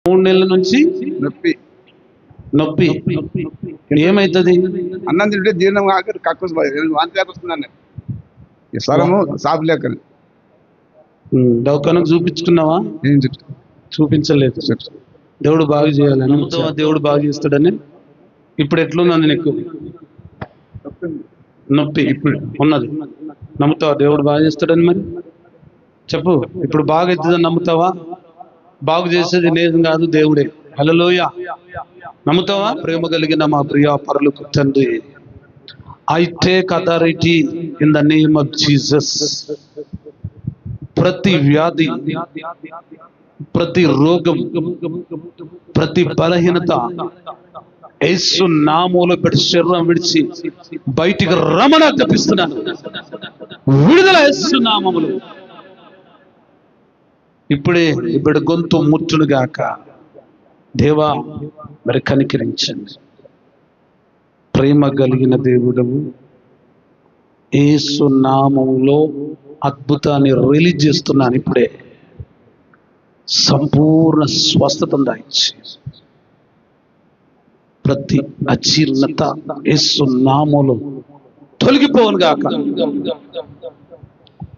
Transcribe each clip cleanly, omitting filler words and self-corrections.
3 నెలల నుంచి నొప్పి నొప్పి ఏమైతుంది? అన్నం తింటే జీర్ణం కాక కక్కు వాంతి లేక వస్తుందండి. ఈ స్వరము సాపు లేక దవాఖానకు చూపించుకున్నావా? ఏం చెప్తా చూపించలేదు. దేవుడు బాగు చేయాలని నమ్ముతావా? దేవుడు బాగు చేస్తాడని. ఇప్పుడు ఎట్లున్నది నీకు? నొప్పి ఇప్పుడు ఉన్నది. నమ్ముతావా దేవుడు బాగు చేస్తాడని? మరి చెప్పు, ఇప్పుడు బాగా అవుతుందని నమ్ముతావా? బాగు చేసేది నేను కాదు, దేవుడే. హల్లెలూయా. నమ్ముతావా? ప్రేమ కలిగిన మా ప్రియ పరలోక తండ్రి, I take authority in the name of Jesus. ప్రతి వ్యాధి, ప్రతి రోగం, ప్రతి బలహీనత యేసు నామములో పెట్టి శరీరం విడిచి బయటికి రమణ తప్పిస్తున్నాను. విడుదల యేసు నామములో. ఇప్పుడే ఇప్పుడు గొంతు ముట్టునుగాక. దేవా మరి కనికరించండి. ప్రేమ కలిగిన దేవుడవు, యేసు నామములో అద్భుతాన్ని రిలీజ్ చేస్తున్నాను. ఇప్పుడే సంపూర్ణ స్వస్థత దాయిచ్చి ప్రతి అజీర్ణత యేసు నామములో తొలగిపోవును గాక.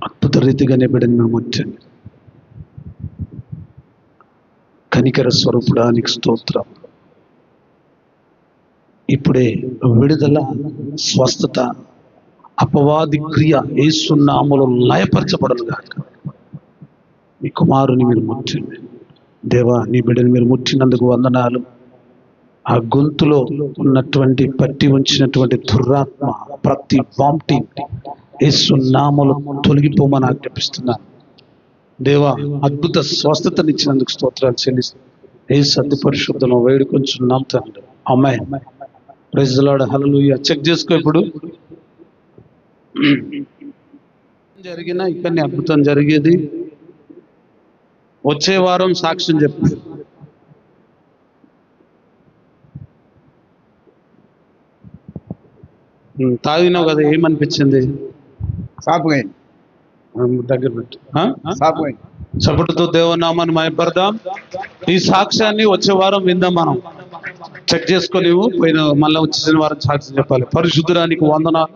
అద్భుత రీతిగా నిబడిన మేము వచ్చండి. కనికర స్వరూపుడానికి స్తోత్రం. ఇప్పుడే విడుదల, స్వస్థత, అపవాది క్రియ యేసు నామములో లయపరచబడను గాక. మీ కుమారుని మీరు ముట్టండి. దేవా, నీ బిడ్డని మీరు ముట్టినందుకు వందనాలు. ఆ గొంతులో ఉన్నటువంటి పట్టి ఉంచినటువంటి దురాత్మ, ప్రతి వామిటింగ్ యేసు నామములో తొలగిపోమని ఆజ్ఞాపిస్తున్నాను. దేవా, అద్భుత స్వస్థతనిచ్చినందుకు స్తోత్రాలు చెల్లిస్తాను. యేసు అతి పరిశుద్ధను వేడుకొంచున్నాం తండ్రి. ఆమేన్. Praise the lord. హల్లెలూయా. చెక్ చేసుకో. ఇప్పుడు జరిగిన ఇక్కడనే అద్భుతం జరిగేది. వచ్చే వారం సాక్ష్యం చెప్పు. తాగినావు కదా, ఏమనిపించింది? సాపుగా దగ్గర పెట్టు. సాపుగా చప్పటితో దేవనామాన్ని మహిమపడదాం. ఈ సాక్ష్యాన్ని వచ్చే వారం విందాం. మనం చెక్ చేసుకొని పోయిన మళ్ళీ వచ్చిన వారం సాక్ష్యం చెప్పాలి. పరిశుద్ధుడానికి వందనాలు.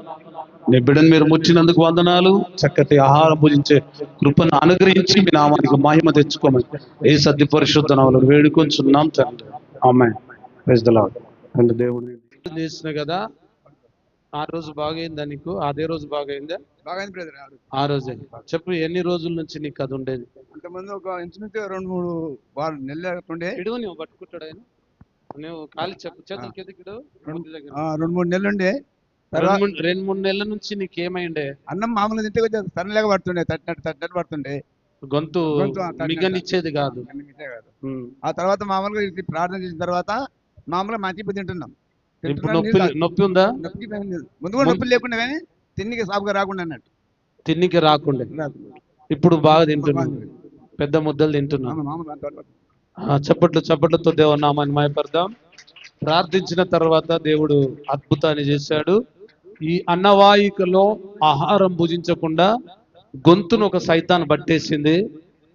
నీ బిడ్డను మీరు ముట్టినందుకు వందనాలు. చక్కటి ఆహారం భుజించే కృపను అనుగ్రహించి మీ నామానికి మహిమ తెచ్చుకోమని ఏ సత్య పరిశుద్ధ నామములో వేడుకొంచున్నాం తండ్రి. ఆమేన్. Praise the lord. తండ్రి దేవుడిని చేసిన కదా, ఆ రోజు బాగైందా నీకు? అదే రోజు బాగైందా? బాగైంది బ్రదర్. ఆ రోజే చెప్పు. ఎన్ని రోజుల నుంచి నీకు అది ఉండేది? అంతకుముందు ఒక ఇంచుమించు 2-3 నెలలు ఉండే. ఇడుగు, నువ్వు పట్టుకుంటాడు ఆయన. నువ్వు కాలి చెప్పు. చేతులు కిందకిడు. 2-3 నెలలు ఉండే. 2-3 నెలల నుంచి నీకేమైండే? అన్నం మామూలుగా తింటే కొంచెం తనలేక పడుతుండే, తట్టినట్టు పడుతుండే. గొంతు మిగనిచ్చేది కాదు. ఆ తర్వాత మామూలుగా ఇది ప్రార్థన చేసిన తర్వాత మామూలుగా మంచి తింటున్నాం. ఇప్పుడు నొప్పి ఉందా? ముందు కూడా నొప్పి లేకుండా, కానీ తిన్నికి సాపుగా రాకుండా అన్నట్టు. తిన్నికి రాకుండా ఇప్పుడు బాగా తింటున్నాను. పెద్ద ముద్దలు తింటున్నాను. చప్పట్లతో దేవనామాన్ని మహిమపడదాం. ప్రార్థించిన తర్వాత దేవుడు అద్భుతాన్ని చేశాడు. ఈ అన్నవాహికలో ఆహారం భుజించకుండా గొంతును ఒక సైతాన్ పట్టేసింది.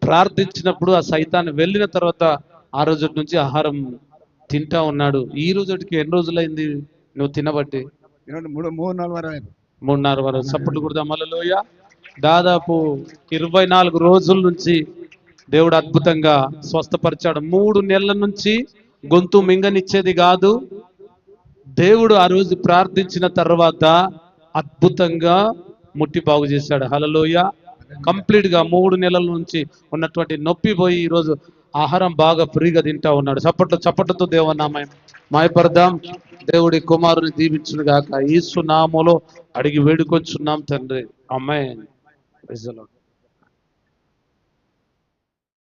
ప్రార్థించినప్పుడు ఆ సైతాన్ వెళ్ళిన తర్వాత ఆ రోజు నుంచి ఆహారం తింటా ఉన్నాడు. ఈ రోజుకి ఎన్ని రోజులైంది నువ్వు తినబట్టి? 3-4 వారాలు. సపోర్ట్ కూడా హల్లెలూయ. దాదాపు 24 రోజుల నుంచి దేవుడు అద్భుతంగా స్వస్థపరిచాడు. 3 నెలల నుంచి గొంతు మింగనిచ్చేది కాదు. దేవుడు ఆ రోజు ప్రార్థించిన తర్వాత అద్భుతంగా ముట్టి బాగు చేశాడు. హల్లెలూయ. కంప్లీట్ గా 3 నెలల నుంచి ఉన్నటువంటి నొప్పి పోయి ఈ రోజు ఆహారం బాగా ఫ్రీగా తింటా ఉన్నాడు. చప్పట్లతో దేవనామం మహిమపడదాం. దేవుడి కుమారుని దీవించును గాక. యేసు నామములో అడిగి వేడుకొంచున్నాం తండ్రి. ఆమేన్. Praise the lord.